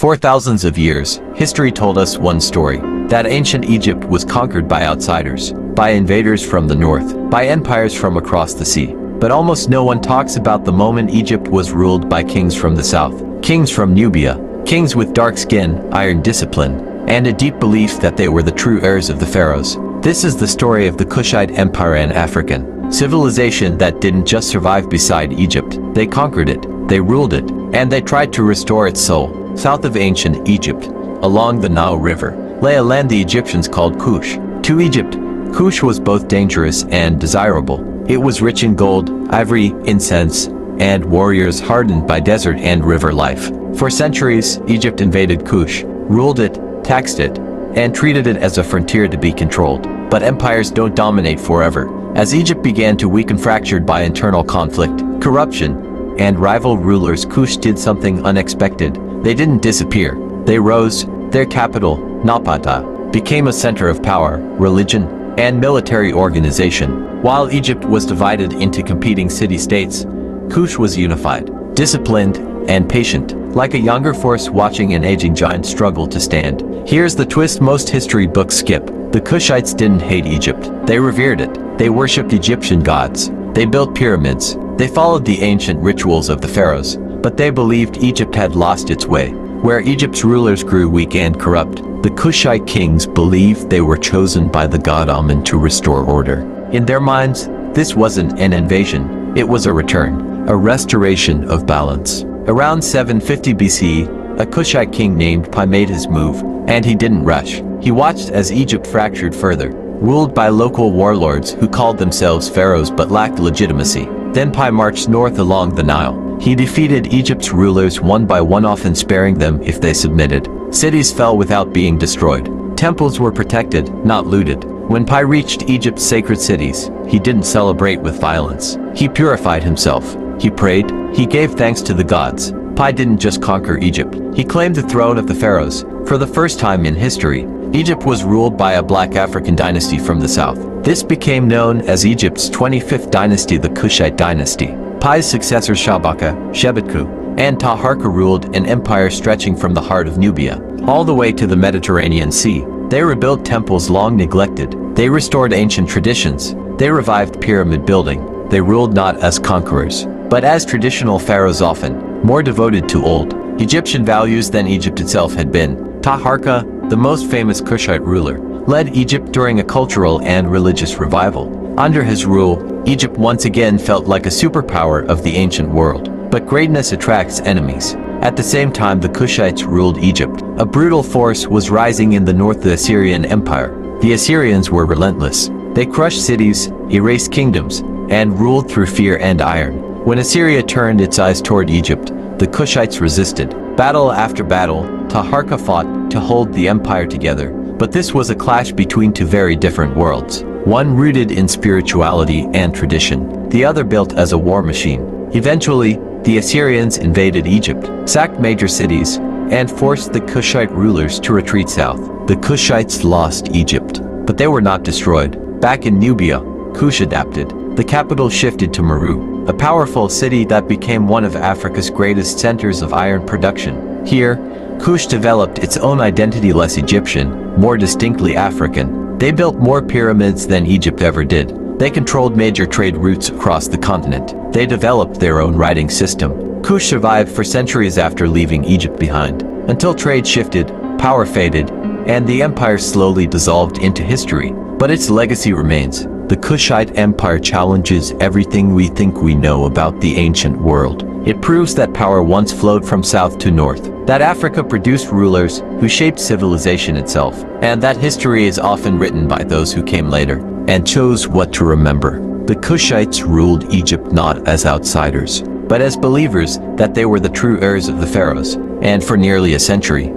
For thousands of years, history told us one story, that ancient Egypt was conquered by outsiders, by invaders from the north, by empires from across the sea. But almost no one talks about the moment Egypt was ruled by kings from the south, kings from Nubia, kings with dark skin, iron discipline, and a deep belief that they were the true heirs of the pharaohs. This is the story of the Kushite Empire, an African civilization that didn't just survive beside Egypt. They conquered it, they ruled it, and they tried to restore its soul. South of ancient Egypt, along the Nile River, lay a land the Egyptians called Kush. To Egypt, Kush was both dangerous and desirable. It was rich in gold, ivory, incense, and warriors hardened by desert and river life. For centuries, Egypt invaded Kush, ruled it, taxed it, and treated it as a frontier to be controlled. But empires don't dominate forever. As Egypt began to weaken, fractured by internal conflict, corruption, and rival rulers, Kush did something unexpected. They didn't disappear. They rose. Their capital, Napata, became a center of power, religion, and military organization. While Egypt was divided into competing city-states, Kush was unified, disciplined, and patient, like a younger force watching an aging giant struggle to stand. Here's the twist most history books skip. The Kushites didn't hate Egypt. They revered it. They worshipped Egyptian gods. They built pyramids. They followed the ancient rituals of the pharaohs. But they believed Egypt had lost its way. Where Egypt's rulers grew weak and corrupt, the Kushite kings believed they were chosen by the god Amun to restore order. In their minds, this wasn't an invasion, it was a return, a restoration of balance. Around 750 BC, a Kushite king named Pi made his move, and he didn't rush. He watched as Egypt fractured further, ruled by local warlords who called themselves pharaohs but lacked legitimacy. Then Pi marched north along the Nile. He defeated Egypt's rulers one by one, often sparing them if they submitted. Cities fell without being destroyed. Temples were protected, not looted. When Pi reached Egypt's sacred cities, he didn't celebrate with violence. He purified himself. He prayed. He gave thanks to the gods. Pi didn't just conquer Egypt. He claimed the throne of the pharaohs. For the first time in history, Egypt was ruled by a black African dynasty from the south. This became known as Egypt's 25th dynasty, the Kushite dynasty. Pi's successors Shabaka, Shebetku, and Taharka ruled an empire stretching from the heart of Nubia, all the way to the Mediterranean Sea. They rebuilt temples long neglected. They restored ancient traditions. They revived pyramid building. They ruled not as conquerors, but as traditional pharaohs, often more devoted to old Egyptian values than Egypt itself had been. Taharka, the most famous Kushite ruler, led Egypt during a cultural and religious revival. Under his rule, Egypt once again felt like a superpower of the ancient world. But greatness attracts enemies. At the same time the Kushites ruled Egypt, a brutal force was rising in the north, the Assyrian Empire. The Assyrians were relentless. They crushed cities, erased kingdoms, and ruled through fear and iron. When Assyria turned its eyes toward Egypt, the Kushites resisted. Battle after battle, Taharka fought to hold the empire together. But this was a clash between two very different worlds. One rooted in spirituality and tradition, the other built as a war machine. Eventually, the Assyrians invaded Egypt, sacked major cities, and forced the Kushite rulers to retreat south. The Kushites lost Egypt, but they were not destroyed. Back in Nubia, Kush adapted. The capital shifted to Meru, a powerful city that became one of Africa's greatest centers of iron production. Here, Kush developed its own identity, less Egyptian, more distinctly African. They built more pyramids than Egypt ever did. They controlled major trade routes across the continent. They developed their own writing system. Kush survived for centuries after leaving Egypt behind, until trade shifted, power faded, and the empire slowly dissolved into history. But its legacy remains. The Kushite Empire challenges everything we think we know about the ancient world. It proves that power once flowed from south to north, that Africa produced rulers who shaped civilization itself, and that history is often written by those who came later and chose what to remember. The Kushites ruled Egypt not as outsiders, but as believers that they were the true heirs of the pharaohs, and for nearly a century,